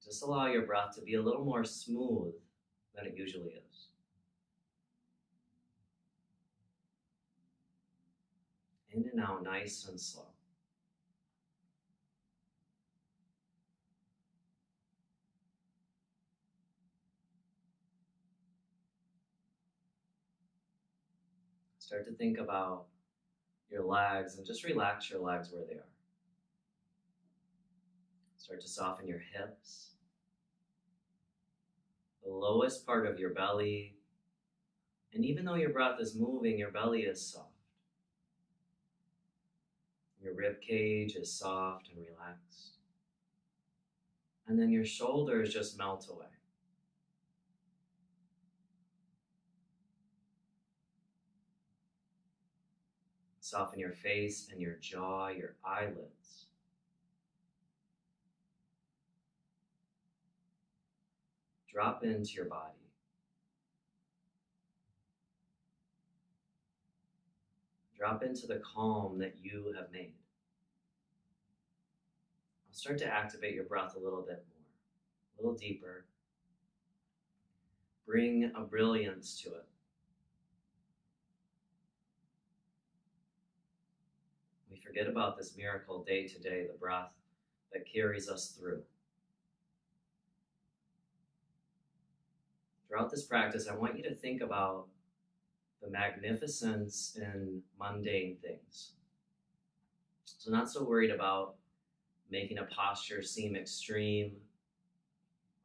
Just allow your breath to be a little more smooth than it usually is. In and out, nice and slow. Start to think about your legs and just relax your legs where they are. Start to soften your hips, the lowest part of your belly, and even though your breath is moving, your belly is soft. Your rib cage is soft and relaxed. And then your shoulders just melt away. Soften your face and your jaw, your eyelids. Drop into your body. Drop into the calm that you have made. I'll start to activate your breath a little bit more, a little deeper. Bring a brilliance to it. We forget about this miracle day to day, the breath that carries us through. Throughout this practice, I want you to think about the magnificence in mundane things. So not so worried about making a posture seem extreme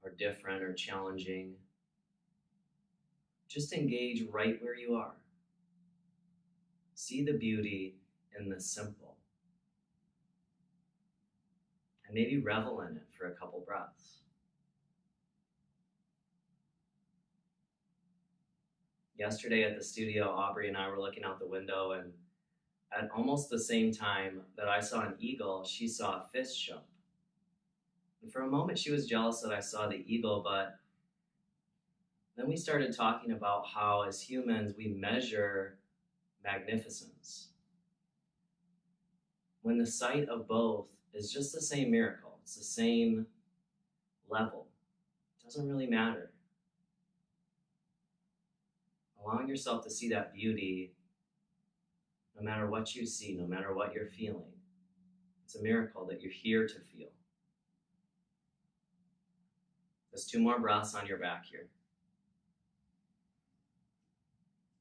or different or challenging. Just engage right where you are. See the beauty in the simple. And maybe revel in it for a couple breaths. Yesterday at the studio, Aubrey and I were looking out the window, and at almost the same time that I saw an eagle, she saw a fish jump. And for a moment, she was jealous that I saw the eagle, but then we started talking about how, as humans, we measure magnificence, when the sight of both is just the same miracle. It's the same level. It doesn't really matter. Allowing yourself to see that beauty, no matter what you see, no matter what you're feeling. It's a miracle that you're here to feel. There's 2 more breaths on your back here.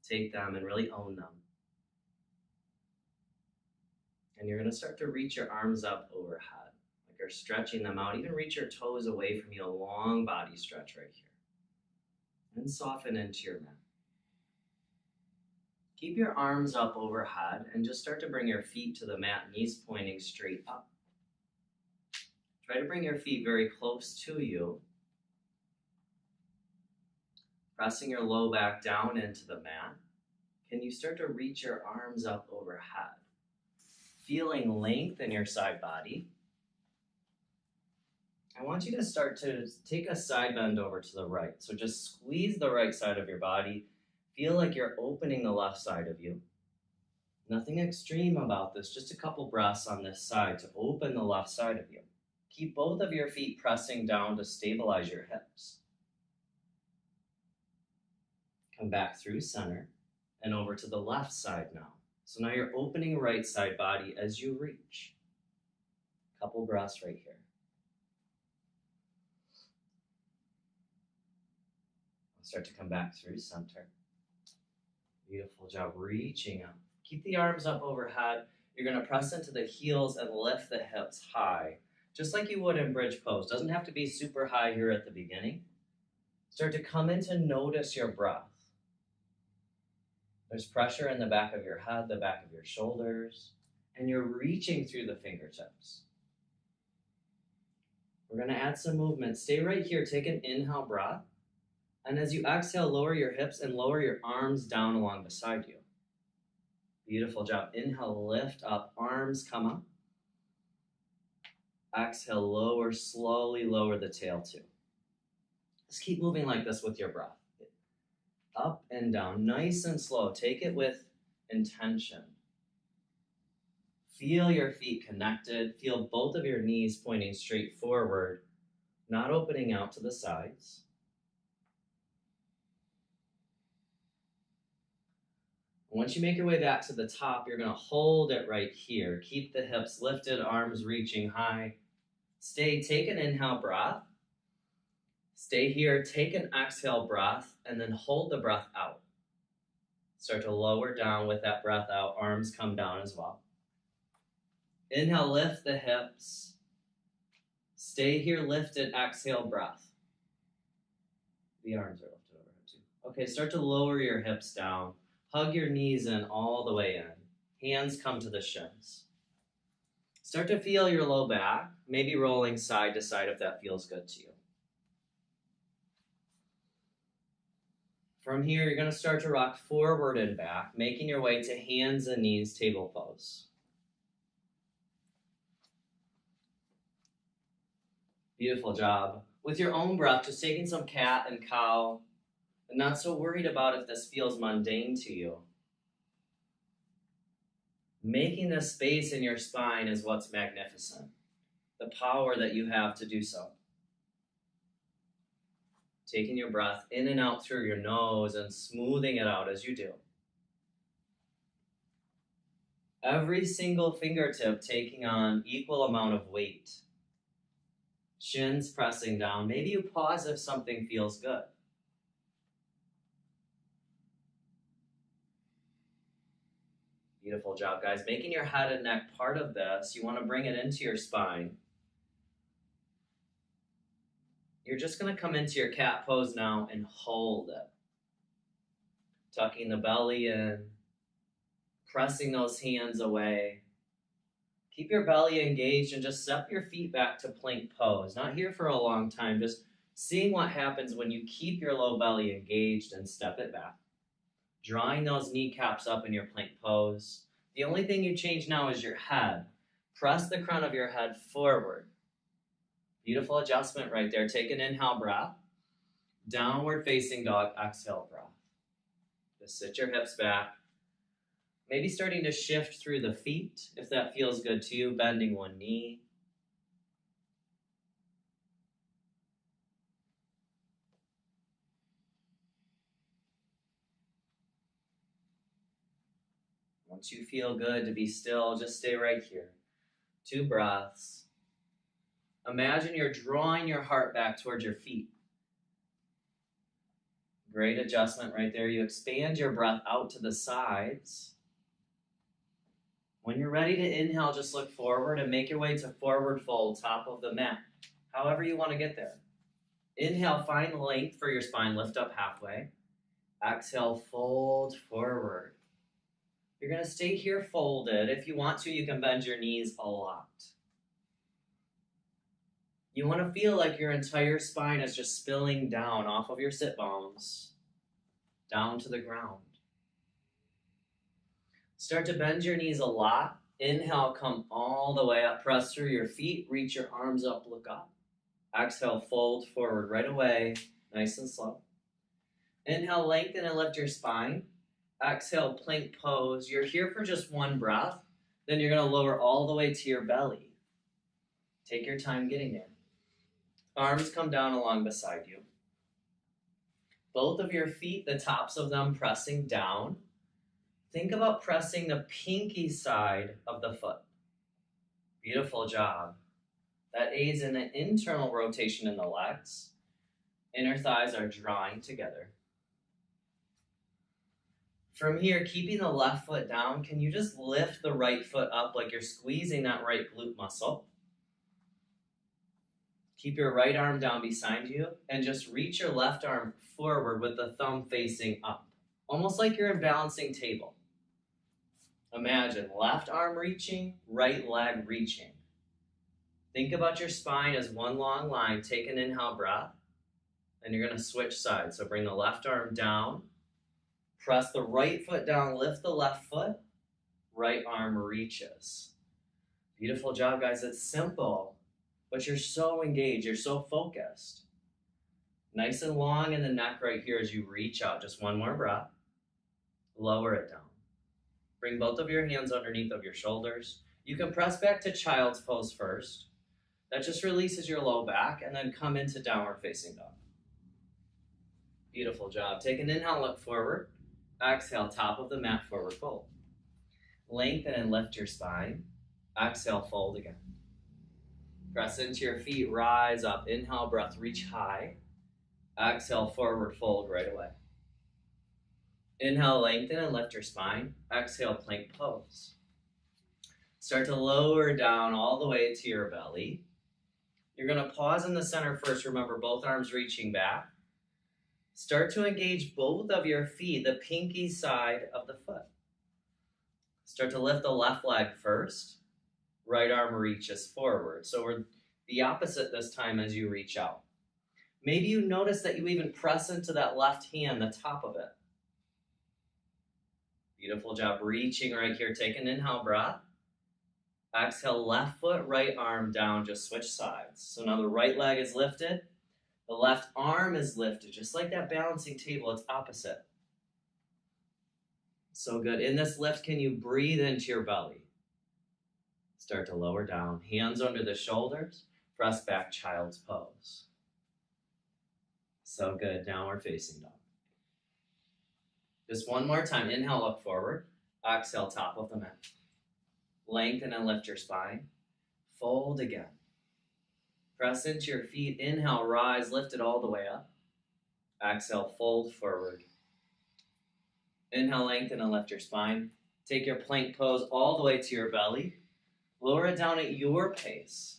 Take them and really own them. And you're going to start to reach your arms up overhead, like you're stretching them out. Even reach your toes away from you, a long body stretch right here. And soften into your mat. Keep your arms up overhead and just start to bring your feet to the mat, knees pointing straight up. Try to bring your feet very close to you. Pressing your low back down into the mat. Can you start to reach your arms up overhead? Feeling length in your side body. I want you to start to take a side bend over to the right. So just squeeze the right side of your body. Feel like you're opening the left side of you. Nothing extreme about this, just a couple breaths on this side to open the left side of you. Keep both of your feet pressing down to stabilize your hips. Come back through center and over to the left side now. So now you're opening right side body as you reach. Couple breaths right here. I'll start to come back through center. Beautiful job reaching up. Keep the arms up overhead. You're going to press into the heels and lift the hips high, just like you would in bridge pose. Doesn't have to be super high here at the beginning. Start to come in to notice your breath. There's pressure in the back of your head, the back of your shoulders, and you're reaching through the fingertips. We're going to add some movement. Stay right here. Take an inhale breath. And as you exhale, lower your hips and lower your arms down along beside you. Beautiful job. Inhale, lift up, arms come up. Exhale, lower, slowly lower the tail too. Just keep moving like this with your breath. Up and down, nice and slow. Take it with intention. Feel your feet connected. Feel both of your knees pointing straight forward. not opening out to the sides. Once you make your way back to the top, you're going to hold it right here. Keep the hips lifted, arms reaching high. Stay, take an inhale breath. Stay here, take an exhale breath, and then hold the breath out. Start to lower down with that breath out. Arms come down as well. Inhale, lift the hips. Stay here, lifted, exhale, breath. The arms are lifted overhead too. Okay, start to lower your hips down. Hug your knees in all the way in. Hands come to the shins. Start to feel your low back, maybe rolling side to side if that feels good to you. From here, you're going to start to rock forward and back, making your way to hands and knees, table pose. Beautiful job. With your own breath, just taking some cat and cow, and not so worried about if this feels mundane to you. Making this space in your spine is what's magnificent. The power that you have to do so. Taking your breath in and out through your nose and smoothing it out as you do. Every single fingertip taking on equal amount of weight. Shins pressing down. Maybe you pause if something feels good. Beautiful job, guys. Making your head and neck part of this, you want to bring it into your spine. You're just going to come into your cat pose now and hold it. Tucking the belly in, pressing those hands away. Keep your belly engaged and just step your feet back to plank pose. Not here for a long time, just seeing what happens when you keep your low belly engaged and step it back. Drawing those kneecaps up in your plank pose. The only thing you change now is your head. Press the crown of your head forward. Beautiful adjustment right there. Take an inhale breath. Downward facing dog, exhale breath. Just sit your hips back. Maybe starting to shift through the feet if that feels good to you, bending one knee. Once you feel good to be still, just stay right here. 2 breaths. Imagine you're drawing your heart back towards your feet. Great adjustment right there. You expand your breath out to the sides. When you're ready to inhale, just look forward and make your way to forward fold, top of the mat, however you want to get there. Inhale, find length for your spine, lift up halfway. Exhale, fold forward. You're going to stay here folded. If you want to, you can bend your knees a lot. You want to feel like your entire spine is just spilling down off of your sit bones, down to the ground. Start to bend your knees a lot. Inhale, come all the way up. Press through your feet. Reach your arms up, look up. Exhale, fold forward right away, nice and slow. Inhale, lengthen and lift your spine. Exhale, plank pose. You're here for just 1 breath. Then you're going to lower all the way to your belly. Take your time getting there. Arms come down along beside you. Both of your feet, the tops of them pressing down. Think about pressing the pinky side of the foot. Beautiful job. That aids in the internal rotation in the legs. Inner thighs are drawing together. From here, keeping the left foot down, can you just lift the right foot up like you're squeezing that right glute muscle? Keep your right arm down beside you and just reach your left arm forward with the thumb facing up, almost like you're in balancing table. Imagine left arm reaching, right leg reaching. Think about your spine as one long line. Take an inhale breath, and you're going to switch sides. So bring the left arm down, press the right foot down, lift the left foot, right arm reaches. Beautiful job, guys. It's simple, but you're so engaged. You're so focused. Nice and long in the neck right here as you reach out. Just one more breath. Lower it down. Bring both of your hands underneath of your shoulders. You can press back to child's pose first. That just releases your low back, and then come into downward facing dog. Beautiful job. Take an inhale, look forward. Exhale, top of the mat, forward fold. Lengthen and lift your spine. Exhale, fold again. Press into your feet, rise up. Inhale, breath, reach high. Exhale, forward fold right away. Inhale, lengthen and lift your spine. Exhale, plank pose. Start to lower down all the way to your belly. You're going to pause in the center first. Remember, both arms reaching back. Start to engage both of your feet, the pinky side of the foot. Start to lift the left leg first. Right arm reaches forward. So we're the opposite this time as you reach out. Maybe you notice that you even press into that left hand, the top of it. Beautiful job. Reaching right here. Take an inhale breath. Exhale, left foot, right arm down. Just switch sides. So now the right leg is lifted. The left arm is lifted. Just like that balancing table, it's opposite. So good. In this lift, can you breathe into your belly? Start to lower down. Hands under the shoulders. Press back, child's pose. So good. Downward facing dog. Just one more time. Inhale, look forward. Exhale, top of the mat. Lengthen and lift your spine. Fold again. Press into your feet. Inhale, rise, lift it all the way up. Exhale, fold forward. Inhale, lengthen and lift your spine. Take your plank pose all the way to your belly. Lower it down at your pace.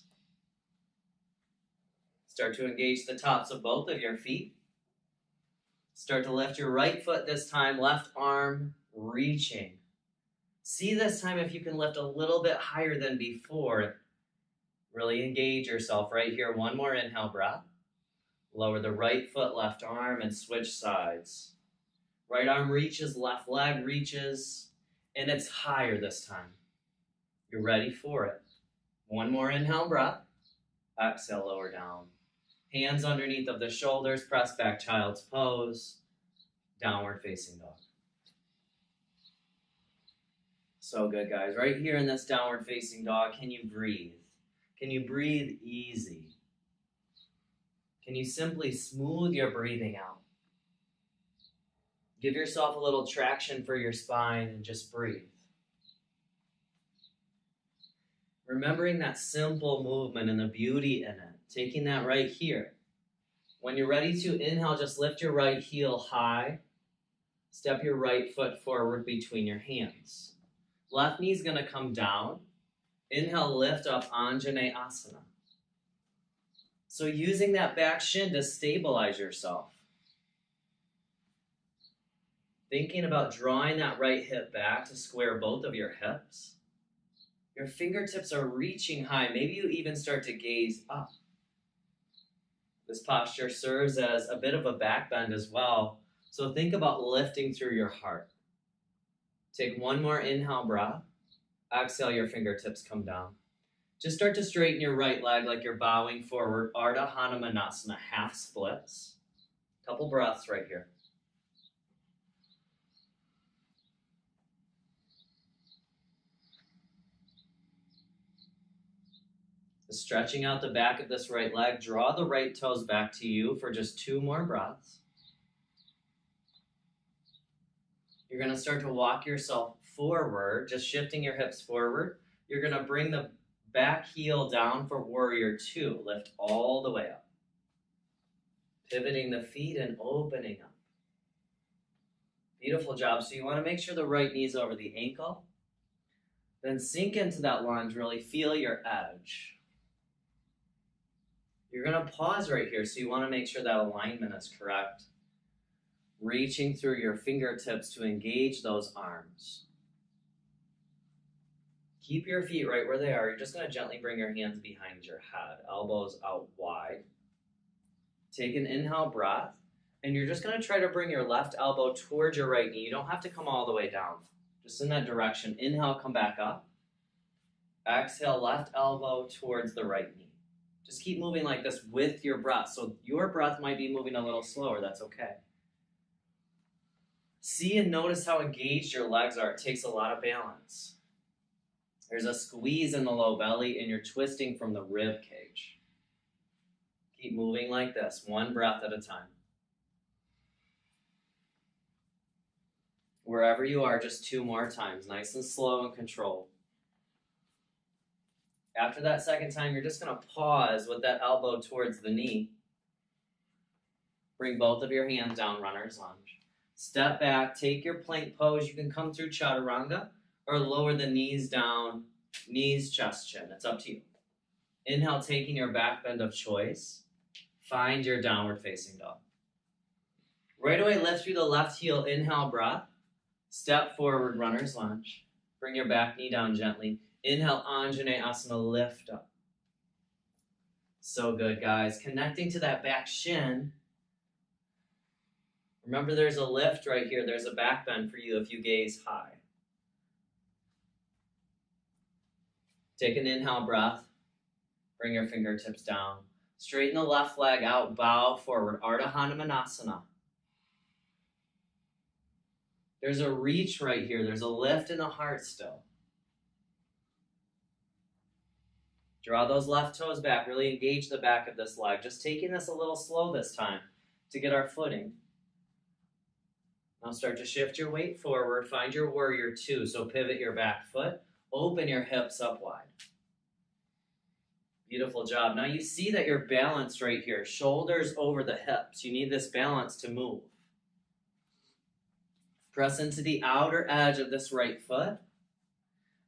Start to engage the tops of both of your feet. Start to lift your right foot this time, left arm reaching. See this time if you can lift a little bit higher than before. Really engage yourself right here. One more inhale breath. Lower the right foot, left arm, and switch sides. Right arm reaches, left leg reaches, and it's higher this time. You're ready for it. One more inhale breath. Exhale, lower down. Hands underneath of the shoulders, press back, child's pose. Downward facing dog. So good, guys. Right here in this downward facing dog, can you breathe? Can you breathe easy? Can you simply smooth your breathing out? Give yourself a little traction for your spine and just breathe. Remembering that simple movement and the beauty in it. Taking that right here. When you're ready to inhale, just lift your right heel high. Step your right foot forward between your hands. Left knee's going to come down. Inhale, lift up, Anjaneyasana. So using that back shin to stabilize yourself. Thinking about drawing that right hip back to square both of your hips. Your fingertips are reaching high. Maybe you even start to gaze up. This posture serves as a bit of a back bend as well. So think about lifting through your heart. Take one more inhale breath. Exhale, your fingertips come down. Just start to straighten your right leg like you're bowing forward. Ardha Hanumanasana, half splits. Couple breaths right here. Stretching out the back of this right leg. Draw the right toes back to you for just 2 more breaths. You're going to start to walk yourself forward, just shifting your hips forward. You're going to bring the back heel down for warrior 2. Lift all the way up. Pivoting the feet and opening up. Beautiful job. So you want to make sure the right knee's over the ankle. Then sink into that lunge. Really feel your edge. You're going to pause right here, so you want to make sure that alignment is correct. Reaching through your fingertips to engage those arms. Keep your feet right where they are. You're just going to gently bring your hands behind your head, elbows out wide. Take an inhale breath, and you're just going to try to bring your left elbow towards your right knee. You don't have to come all the way down, just in that direction. Inhale, come back up. Exhale, left elbow towards the right knee. Just keep moving like this with your breath. So your breath might be moving a little slower. That's okay. See and notice how engaged your legs are. It takes a lot of balance. There's a squeeze in the low belly and you're twisting from the rib cage. Keep moving like this, one breath at a time. Wherever you are, just 2 more times, nice and slow and controlled. After that second time, you're just going to pause with that elbow towards the knee. Bring both of your hands down, runner's lunge. Step back, take your plank pose. You can come through chaturanga or lower the knees down, knees, chest, chin. It's up to you. Inhale, taking your back bend of choice. Find your downward facing dog. Right away, lift through the left heel. Inhale, breath. Step forward, runner's lunge. Bring your back knee down gently. Inhale, Anjaneyasana, lift up. So good, guys. Connecting to that back shin. Remember, there's a lift right here. There's a back bend for you if you gaze high. Take an inhale breath. Bring your fingertips down. Straighten the left leg out, bow forward. Ardha Hanumanasana. There's a reach right here. There's a lift in the heart still. Draw those left toes back. Really engage the back of this leg. Just taking this a little slow this time to get our footing. Now start to shift your weight forward. Find your warrior two. So pivot your back foot. Open your hips up wide. Beautiful job. Now you see that you're balanced right here. Shoulders over the hips. You need this balance to move. Press into the outer edge of this right foot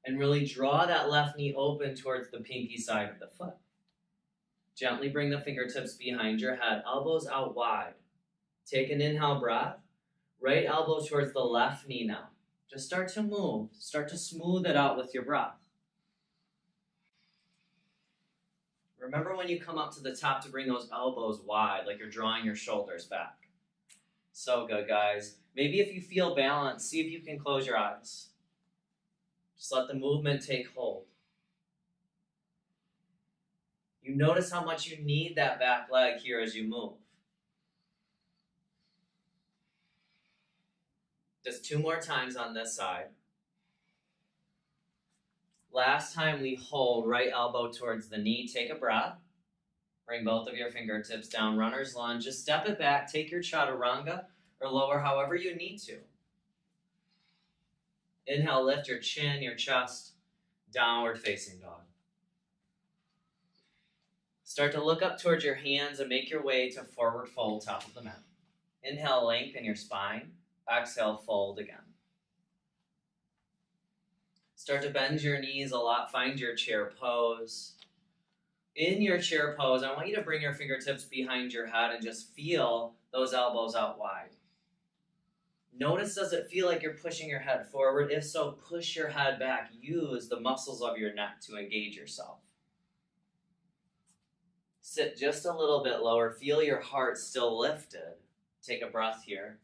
and really draw that left knee open towards the pinky side of the foot. Gently bring the fingertips behind your head, elbows out wide. Take an inhale breath. Right elbow towards the left knee now. Just start to move. Start to smooth it out with your breath. Remember when you come up to the top to bring those elbows wide, like you're drawing your shoulders back. So good, guys. Maybe if you feel balanced, see if you can close your eyes. Just let the movement take hold. You notice how much you need that back leg here as you move. Just 2 more times on this side. Last time we hold, right elbow towards the knee. Take a breath. Bring both of your fingertips down, runner's lunge. Just step it back. Take your chaturanga or lower however you need to. Inhale, lift your chin, your chest, downward facing dog. Start to look up towards your hands and make your way to forward fold, top of the mat. Inhale, lengthen your spine. Exhale, fold again. Start to bend your knees a lot. Find your chair pose. In your chair pose, I want you to bring your fingertips behind your head and just feel those elbows out wide. Notice, does it feel like you're pushing your head forward? If so, push your head back. Use the muscles of your neck to engage yourself. Sit just a little bit lower. Feel your heart still lifted. Take a breath here.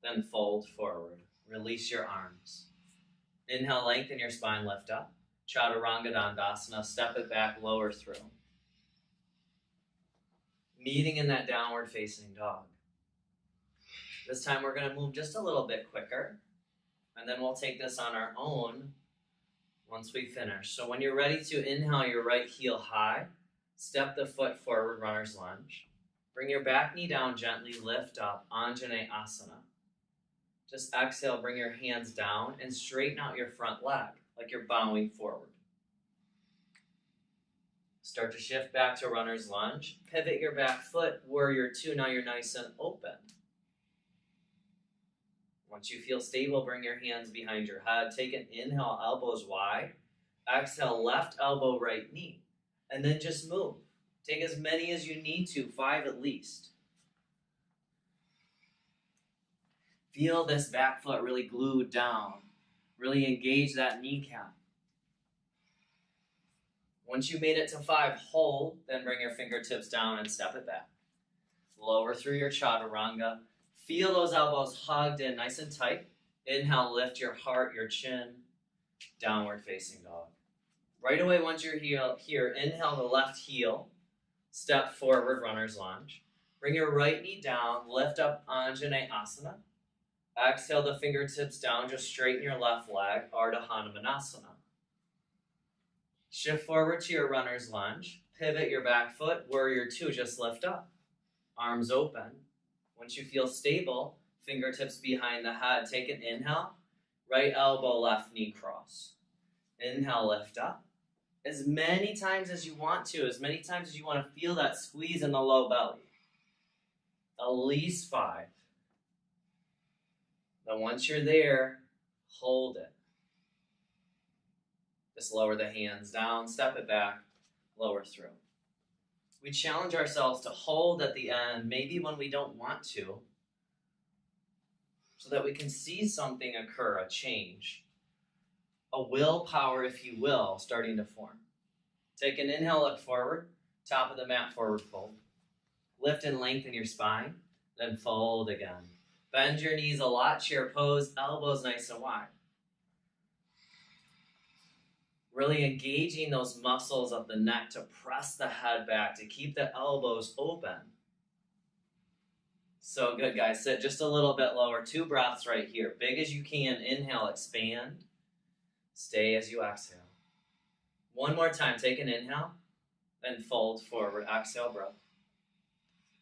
Then fold forward. Release your arms. Inhale, lengthen your spine, lift up. Chaturanga Dandasana, step it back, lower through. Meeting in that downward facing dog. This time we're going to move just a little bit quicker, and then we'll take this on our own once we finish. So when you're ready to inhale your right heel high, step the foot forward, runner's lunge. Bring your back knee down gently, lift up, Anjaneyasana. Just exhale, bring your hands down and straighten out your front leg like you're bowing forward. Start to shift back to runner's lunge. Pivot your back foot, warrior two. Now you're nice and open. Once you feel stable, bring your hands behind your head. Take an inhale, elbows wide. Exhale, left elbow, right knee. And then just move. Take as many as you need to, 5 at least. Feel this back foot really glued down. Really engage that kneecap. Once you made it to 5, hold, then bring your fingertips down and step it back. Lower through your chaturanga. Feel those elbows hugged in nice and tight. Inhale, lift your heart, your chin, downward facing dog. Right away, once you're here, inhale the left heel, step forward, runner's lunge. Bring your right knee down, lift up Anjaneyasana. Exhale the fingertips down, just straighten your left leg, Ardha Hanumanasana. Shift forward to your runner's lunge. Pivot your back foot. Warrior two, just lift up. Arms open. Once you feel stable, fingertips behind the head. Take an inhale. Right elbow, left knee cross. Inhale, lift up. As many times as you want to, as many times as you want to feel that squeeze in the low belly. At least 5. Then once you're there, hold it. Just lower the hands down, step it back, lower through. We challenge ourselves to hold at the end, maybe when we don't want to, so that we can see something occur, a change, a willpower, if you will, starting to form. Take an inhale, look forward, top of the mat, forward fold. Lift and lengthen your spine, then fold again. Bend your knees a lot, chair pose, elbows nice and wide. Really engaging those muscles of the neck to press the head back, to keep the elbows open. So good, guys. Sit just a little bit lower. 2 breaths right here. Big as you can. Inhale, expand. Stay as you exhale. One more time. Take an inhale, then fold forward. Exhale, breath.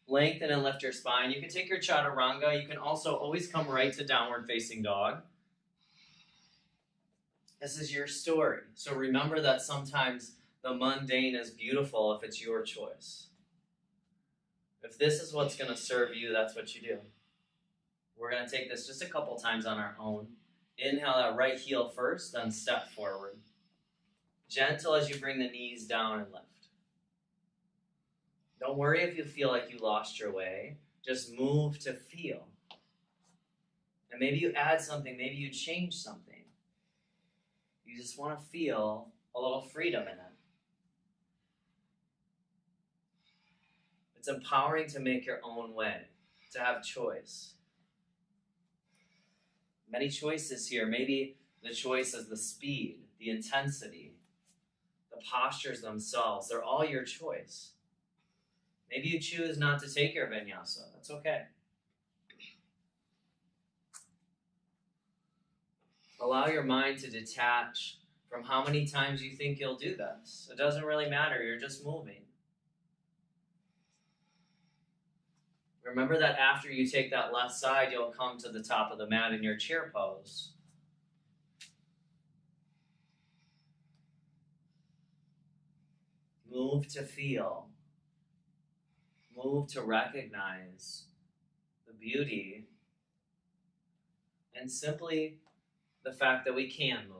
Lengthen and lift your spine. You can take your chaturanga. You can also always come right to downward facing dog. This is your story. So remember that sometimes the mundane is beautiful if it's your choice. If this is what's going to serve you, that's what you do. We're going to take this just a couple times on our own. Inhale that right heel first, then step forward. Gentle as you bring the knees down and lift. Don't worry if you feel like you lost your way. Just move to feel. And maybe you add something, maybe you change something. You just want to feel a little freedom in it. It's empowering to make your own way, to have choice. Many choices here. Maybe the choice is the speed, the intensity, the postures themselves. They're all your choice. Maybe you choose not to take your vinyasa. That's okay. Allow your mind to detach from how many times you think you'll do this. It doesn't really matter. You're just moving. Remember that after you take that left side, you'll come to the top of the mat in your chair pose. Move to feel. Move to recognize the beauty and simply the fact that we can move.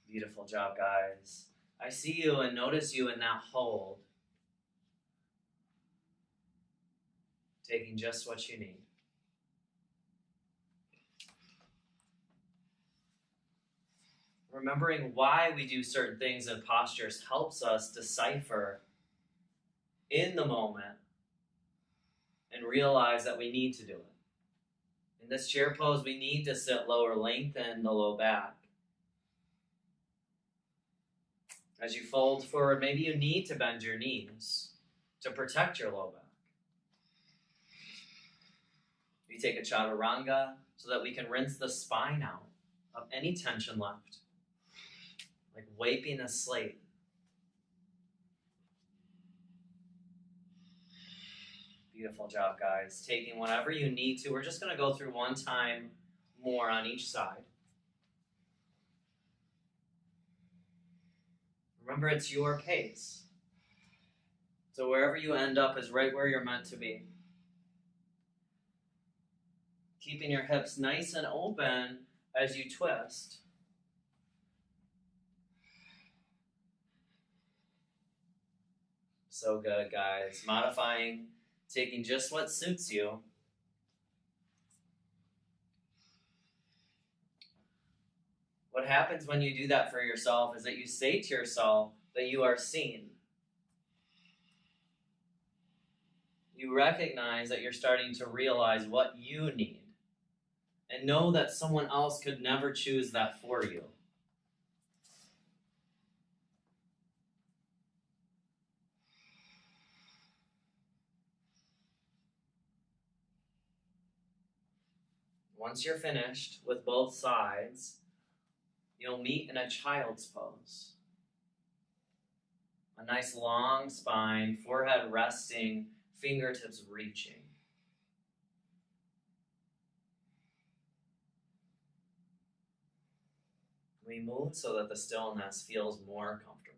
Beautiful job, guys. I see you and notice you in that hold. Taking just what you need. Remembering why we do certain things and postures helps us decipher in the moment and realize that we need to do it. In this chair pose, we need to sit lower, lengthen the low back. As you fold forward, maybe you need to bend your knees to protect your low back. You take a chaturanga so that we can rinse the spine out of any tension left, like wiping a slate. Beautiful job, guys. Taking whatever you need to. We're just going to go through one time more on each side. Remember, it's your pace. So wherever you end up is right where you're meant to be. Keeping your hips nice and open as you twist. So good, guys. Modifying, taking just what suits you. What happens when you do that for yourself is that you say to yourself that you are seen. You recognize that you're starting to realize what you need. And know that someone else could never choose that for you. Once you're finished with both sides, You'll meet in a child's pose. A nice long spine, forehead resting, fingertips reaching. We move so that the stillness feels more comfortable.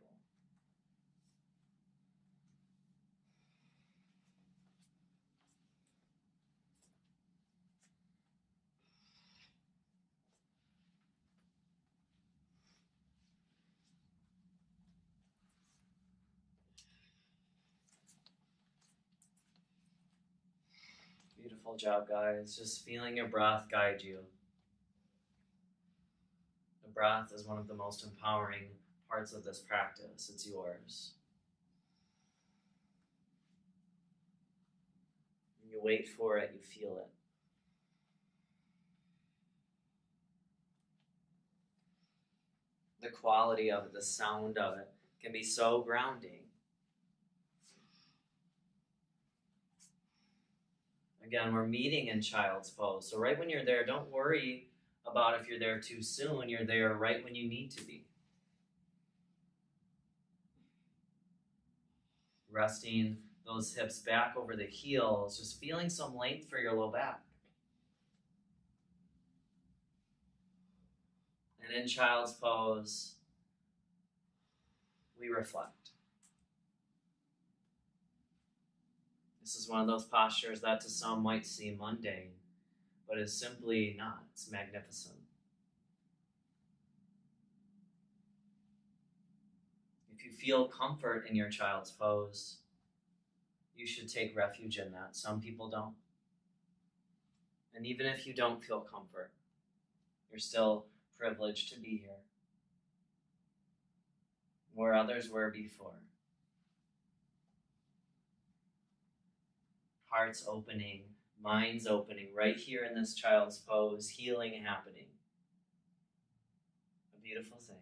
Beautiful job, guys. Just feeling your breath guide you. The breath is one of the most empowering parts of this practice. It's yours. When you wait for it, you feel it. The quality of it, the sound of it, can be so grounding. Again, we're meeting in child's pose. So right when you're there, don't worry about if you're there too soon. You're there right when you need to be. Resting those hips back over the heels, just feeling some length for your low back. And in child's pose, we reflect. This is one of those postures that to some might seem mundane, but is simply not. It's magnificent. If you feel comfort in your child's pose, you should take refuge in that. Some people don't. And even if you don't feel comfort, you're still privileged to be here, where others were before. Hearts opening, minds opening, right here in this child's pose, healing happening. A beautiful thing.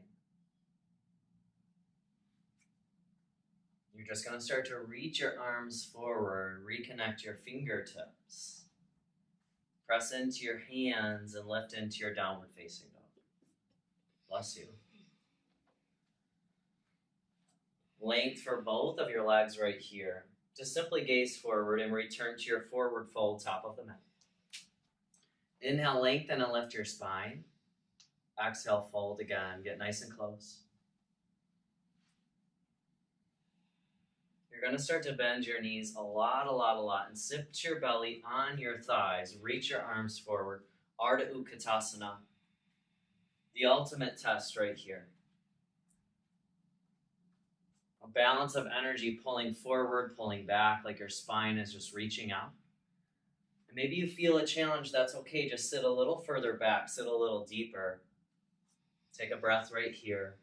You're just going to start to reach your arms forward, reconnect your fingertips. Press into your hands and lift into your downward facing dog. Bless you. Length for both of your legs right here. Just simply gaze forward and return to your forward fold, top of the mat. Inhale, lengthen and lift your spine. Exhale, fold again. Get nice and close. You're going to start to bend your knees a lot, and sit your belly on your thighs. Reach your arms forward. Ardha Hanumanasana. The ultimate test right here. A balance of energy pulling forward, pulling back, like your spine is just reaching out. And maybe you feel a challenge, that's okay. Just sit a little further back, sit a little deeper. Take a breath right here.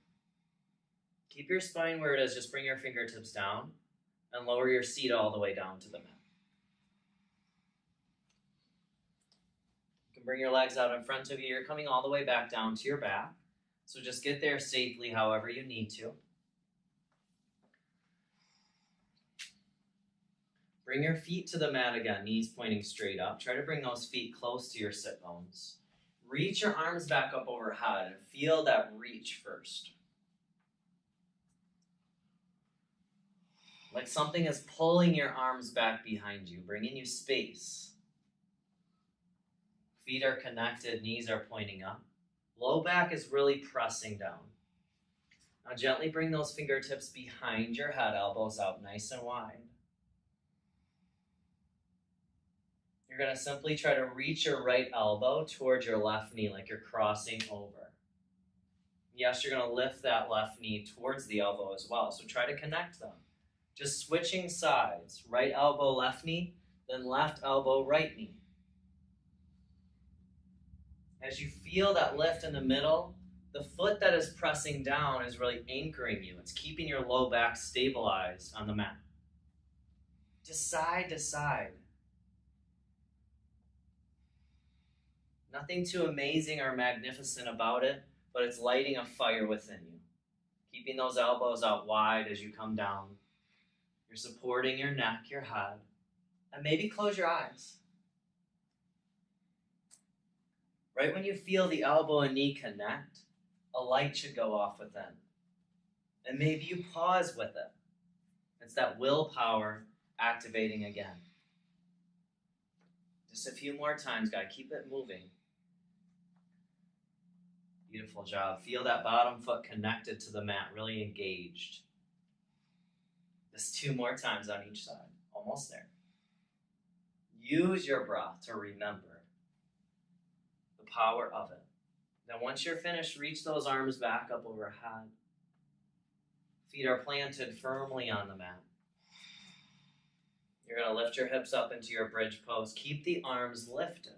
Keep your spine where it is. Just bring your fingertips down and lower your seat all the way down to the mat. You can bring your legs out in front of you. You're coming all the way back down to your back. So just get there safely however you need to. Bring your feet to the mat again, knees pointing straight up. Try to bring those feet close to your sit bones. Reach your arms back up overhead and feel that reach first. Like something is pulling your arms back behind you, bringing you space. Feet are connected, knees are pointing up. Low back is really pressing down. Now gently bring those fingertips behind your head, elbows out nice and wide. You're going to simply try to reach your right elbow towards your left knee like you're crossing over. Yes, you're going to lift that left knee towards the elbow as well, so try to connect them. Just switching sides, right elbow, left knee, then left elbow, right knee. As you feel that lift in the middle, the foot that is pressing down is really anchoring you. It's keeping your low back stabilized on the mat. Just side to side. Nothing too amazing or magnificent about it, but it's lighting a fire within you. Keeping those elbows out wide as you come down. You're supporting your neck, your head, and maybe close your eyes. Right when you feel the elbow and knee connect, a light should go off within. And maybe you pause with it. It's that willpower activating again. Just a few more times, guys. Keep it moving. Beautiful job. Feel that bottom foot connected to the mat, really engaged. Just 2 more times on each side. Almost there. Use your breath to remember the power of it. Then once you're finished, reach those arms back up overhead. Feet are planted firmly on the mat. You're going to lift your hips up into your bridge pose. Keep the arms lifted.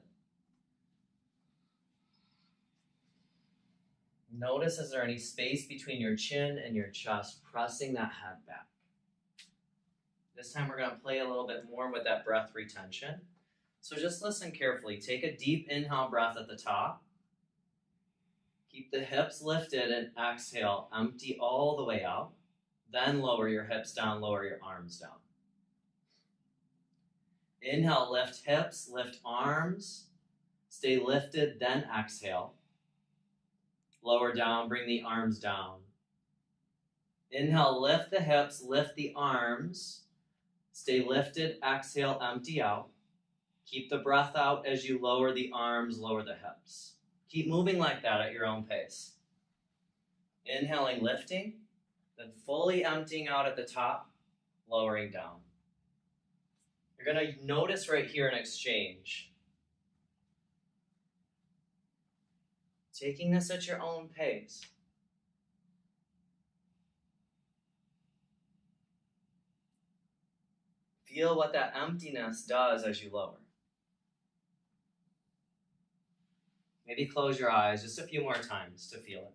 Notice, is there any space between your chin and your chest, pressing that head back. This time we're going to play a little bit more with that breath retention. So just listen carefully. Take a deep inhale breath at the top. Keep the hips lifted and exhale. Empty all the way out. Then lower your hips down, lower your arms down. Inhale, lift hips, lift arms. Stay lifted, then exhale. Lower down, bring the arms down. Inhale, lift the hips, lift the arms. Stay lifted, exhale, empty out. Keep the breath out as you lower the arms, lower the hips. Keep moving like that at your own pace. Inhaling, lifting, then fully emptying out at the top, lowering down. You're going to notice right here an exchange. Taking this at your own pace. Feel what that emptiness does as you lower. Maybe close your eyes just a few more times to feel it.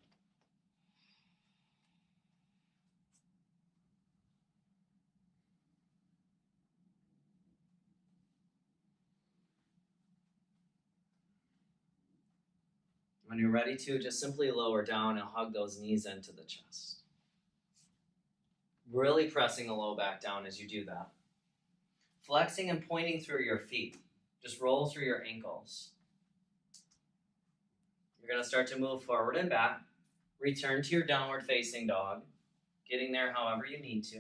When you're ready to, just simply lower down and hug those knees into the chest. Really pressing the low back down as you do that. Flexing and pointing through your feet. Just roll through your ankles. You're going to start to move forward and back. Return to your downward facing dog. Getting there however you need to.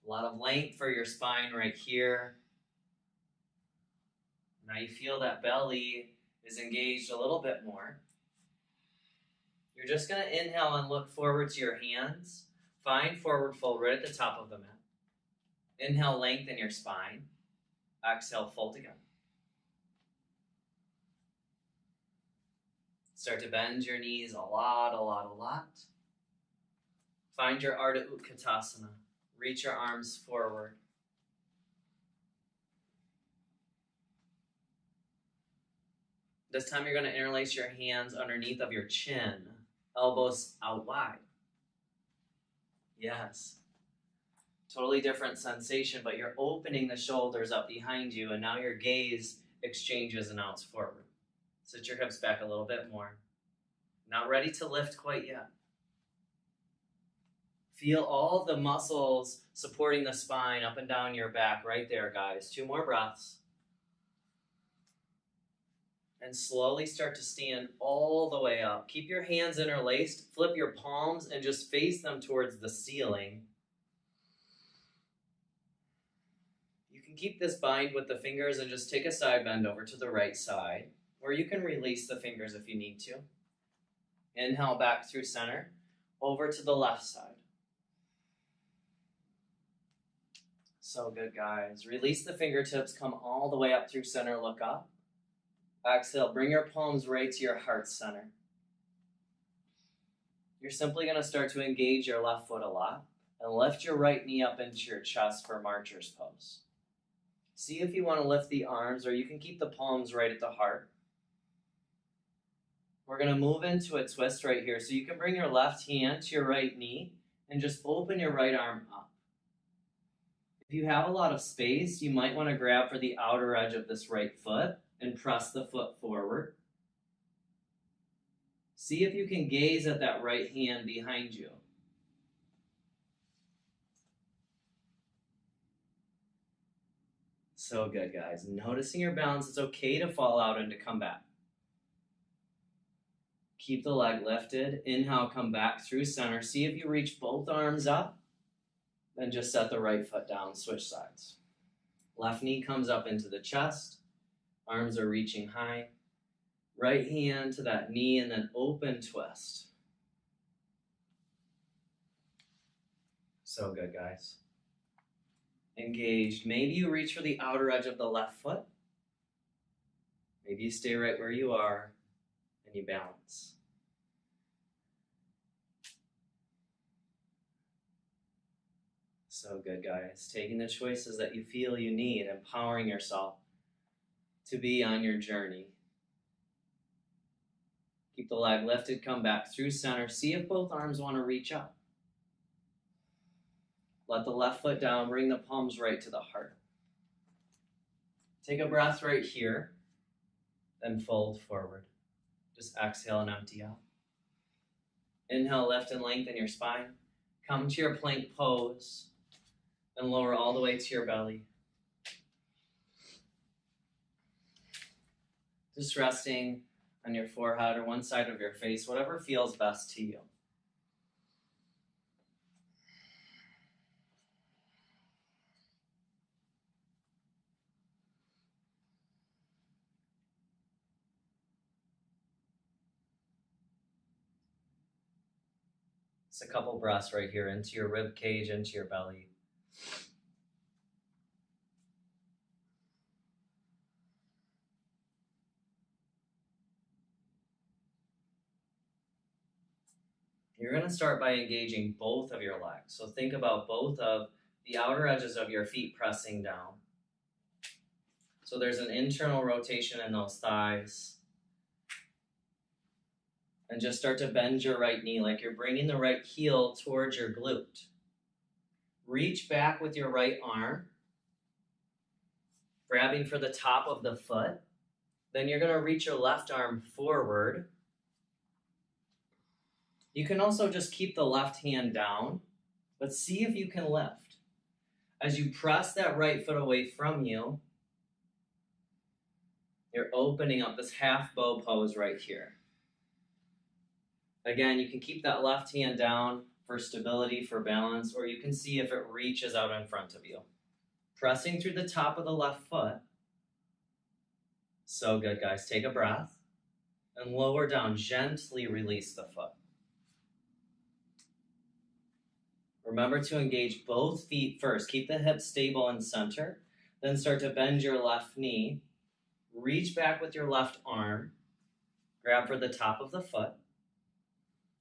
A lot of length for your spine right here. Now you feel that belly is engaged a little bit more. You're just going to inhale and look forward to your hands. Find forward fold right at the top of the mat. Inhale, lengthen your spine. Exhale, fold again. Start to bend your knees a lot. Find your Ardha Hanumanasana. Reach your arms forward. This time you're going to interlace your hands underneath of your chin. Elbows out wide. Yes. Totally different sensation, but you're opening the shoulders up behind you, and now your gaze exchanges and outs forward. Sit your hips back a little bit more. Not ready to lift quite yet. Feel all the muscles supporting the spine up and down your back right there, guys. 2 more breaths. And slowly start to stand all the way up. Keep your hands interlaced. Flip your palms and just face them towards the ceiling. You can keep this bind with the fingers and just take a side bend over to the right side, or you can release the fingers if you need to. Inhale back through center, over to the left side. So good, guys. Release the fingertips, come all the way up through center, look up. Exhale, bring your palms right to your heart center. You're simply going to start to engage your left foot a lot and lift your right knee up into your chest for Marcher's pose. See if you want to lift the arms, or you can keep the palms right at the heart. We're going to move into a twist right here. So you can bring your left hand to your right knee and just open your right arm up. If you have a lot of space, you might want to grab for the outer edge of this right foot and press the foot forward. See if you can gaze at that right hand behind you. So good, guys. Noticing your balance. It's okay to fall out and to come back. Keep the leg lifted. Inhale, come back through center. See if you reach both arms up. Then just set the right foot down, switch sides. Left knee comes up into the chest. Arms are reaching high. Right hand to that knee and then open twist. So good, guys. Engaged. Maybe you reach for the outer edge of the left foot. Maybe you stay right where you are and you balance. So good, guys. Taking the choices that you feel you need, empowering yourself to be on your journey. Keep the leg lifted, come back through center. See if both arms want to reach up. Let the left foot down, bring the palms right to the heart. Take a breath right here, then fold forward. Just exhale and empty out. Inhale, lift and lengthen your spine. Come to your plank pose and lower all the way to your belly. Just resting on your forehead or one side of your face, whatever feels best to you. Just a couple breaths right here into your rib cage, into your belly. You're going to start by engaging both of your legs. So think about both of the outer edges of your feet pressing down. So there's an internal rotation in those thighs. And just start to bend your right knee like you're bringing the right heel towards your glute. Reach back with your right arm, grabbing for the top of the foot. Then you're going to reach your left arm forward. You can also just keep the left hand down, but see if you can lift. As you press that right foot away from you, you're opening up this half bow pose right here. Again, you can keep that left hand down for stability, for balance, or you can see if it reaches out in front of you. Pressing through the top of the left foot. So good, guys. Take a breath and lower down. Gently release the foot. Remember to engage both feet first. Keep the hips stable and center. Then start to bend your left knee. Reach back with your left arm. Grab for the top of the foot.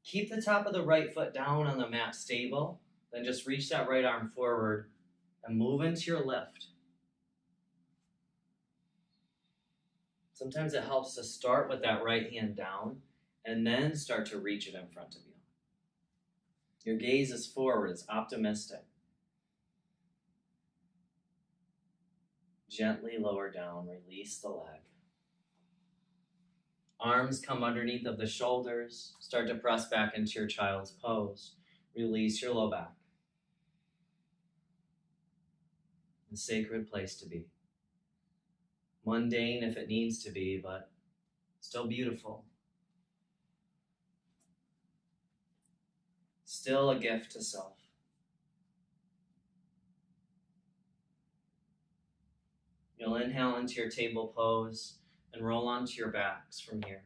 Keep the top of the right foot down on the mat stable. Then just reach that right arm forward and move into your lift. Sometimes it helps to start with that right hand down and then start to reach it in front of you. Your gaze is forward, it's optimistic. Gently lower down, release the leg. Arms come underneath of the shoulders. Start to press back into your child's pose. Release your low back. A sacred place to be. Mundane if it needs to be, but still beautiful. Still a gift to self. You'll inhale into your table pose and roll onto your backs from here.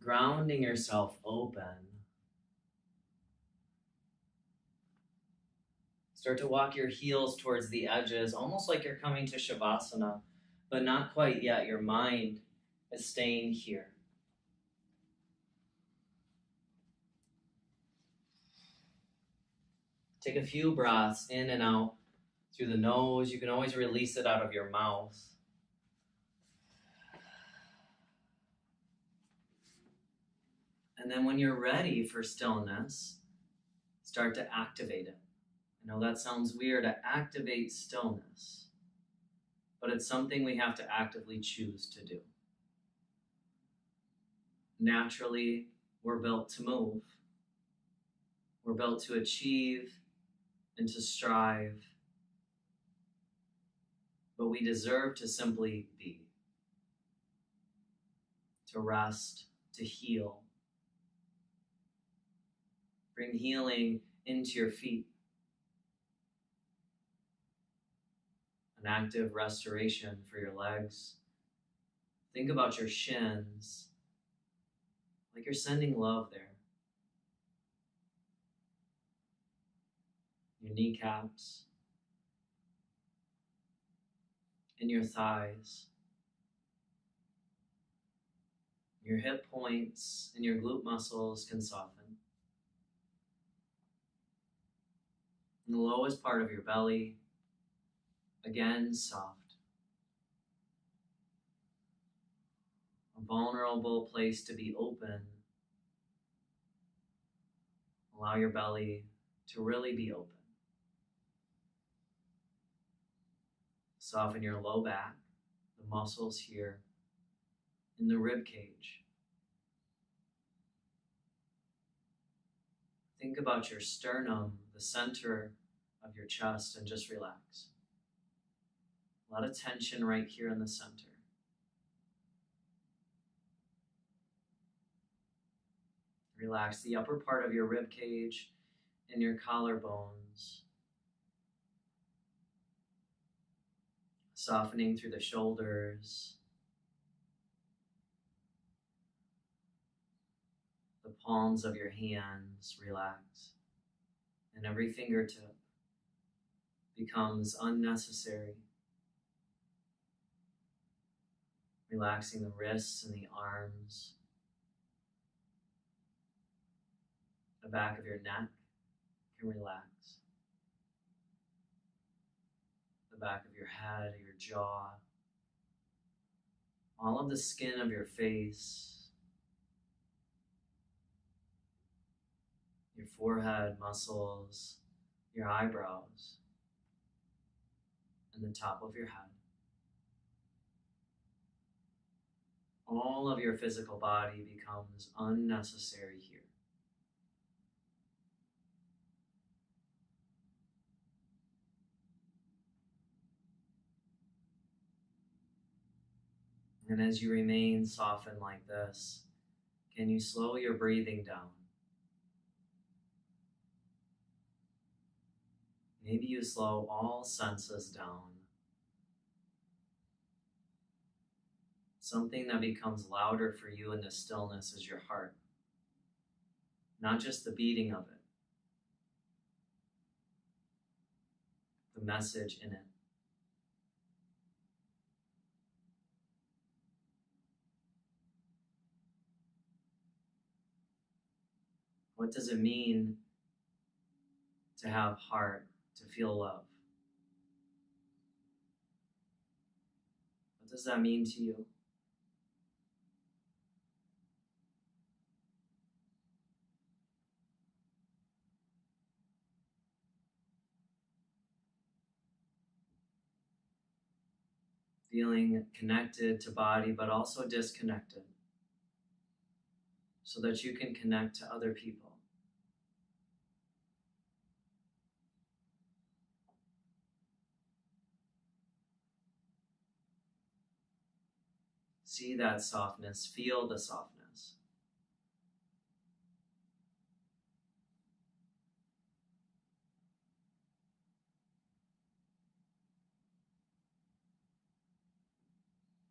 Grounding yourself open. Start to walk your heels towards the edges, almost like you're coming to Shavasana, but not quite yet. Your mind is staying here. Take a few breaths in and out through the nose. You can always release it out of your mouth. And then when you're ready for stillness, start to activate it. I know that sounds weird, to activate stillness, but it's something we have to actively choose to do. Naturally, we're built to move. We're built to achieve and to strive, but we deserve to simply be. to rest, to heal. Bring healing into your feet. An active restoration for your legs. Think about your shins, like you're sending love there. Your kneecaps, and your thighs. Your hip points and your glute muscles can soften. And the lowest part of your belly, again, soft. A vulnerable place to be open. Allow your belly to really be open. Soften your low back, the muscles here in the rib cage. Think about your sternum, the center of your chest, and just relax. A lot of tension right here in the center. Relax the upper part of your rib cage and your collarbones. Softening through the shoulders. The palms of your hands relax. And every fingertip becomes unnecessary. Relaxing the wrists and the arms. The back of your neck can relax. The back of your head, your jaw. All of the skin of your face. Your forehead muscles, your eyebrows, and the top of your head. All of your physical body becomes unnecessary here. And as you remain softened like this, can you slow your breathing down? Maybe you slow all senses down. Something that becomes louder for you in this stillness is your heart. Not just the beating of it, the message in it. What does it mean to have heart, to feel love? What does that mean to you? Feeling connected to body, but also disconnected, so that you can connect to other people. See that softness, feel the softness.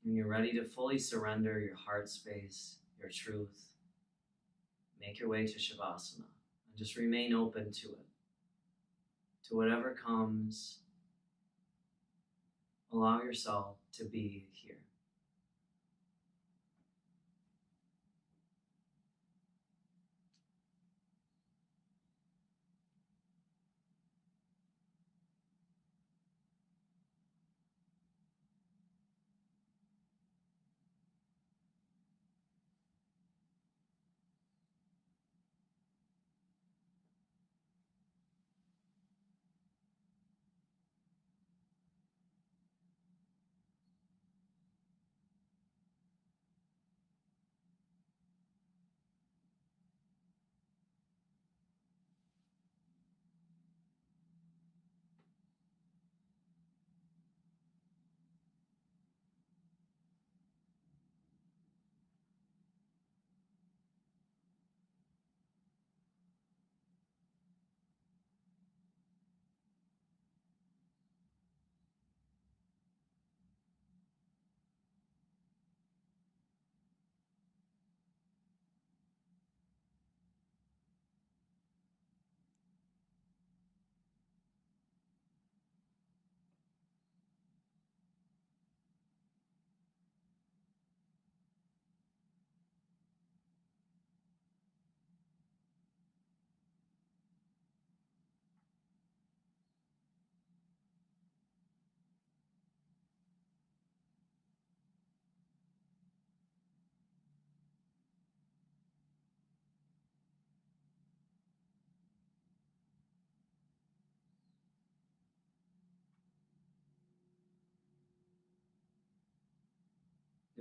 When you're ready to fully surrender your heart space, your truth, make your way to Shavasana and just remain open to it. To whatever comes, allow yourself to be here.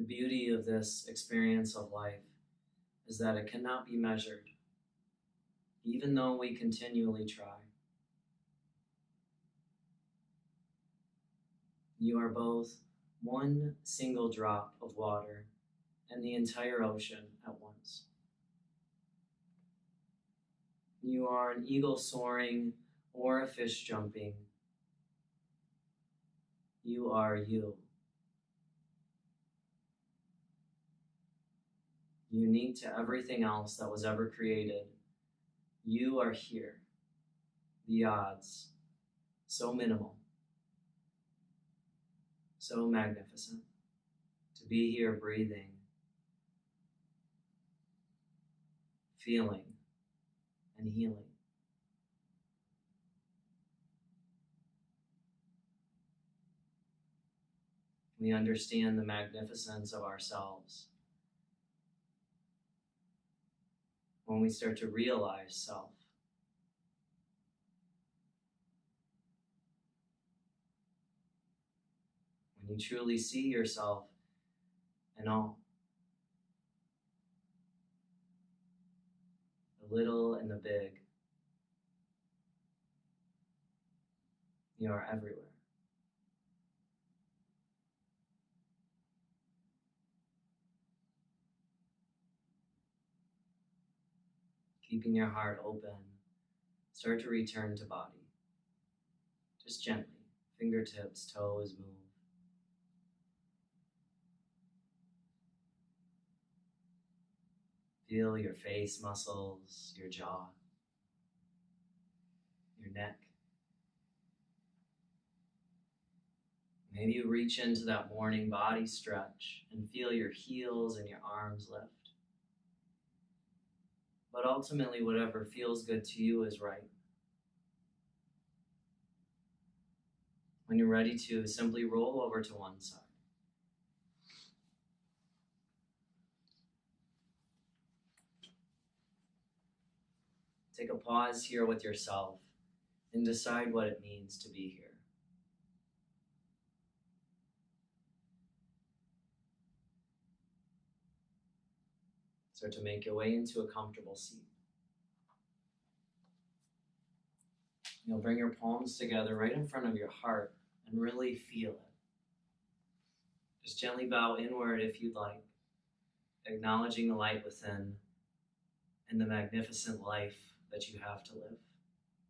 The beauty of this experience of life is that it cannot be measured, even though we continually try. You are both one single drop of water and the entire ocean at once. You are an eagle soaring or a fish jumping. You are you. Unique to everything else that was ever created. You are here. The odds, so minimal, so magnificent, to be here breathing, feeling, and healing. We understand the magnificence of ourselves when we start to realize self. When you truly see yourself in all, the little and the big, you are everywhere. Keeping your heart open, start to return to body. Just gently, fingertips, toes move. Feel your face muscles, your jaw, your neck. Maybe you reach into that morning body stretch and feel your heels and your arms lift. But ultimately, whatever feels good to you is right. When you're ready to, simply roll over to one side. Take a pause here with yourself and decide what it means to be here. Start to make your way into a comfortable seat. You'll bring your palms together right in front of your heart and really feel it. Just gently bow inward if you'd like, acknowledging the light within and the magnificent life that you have to live.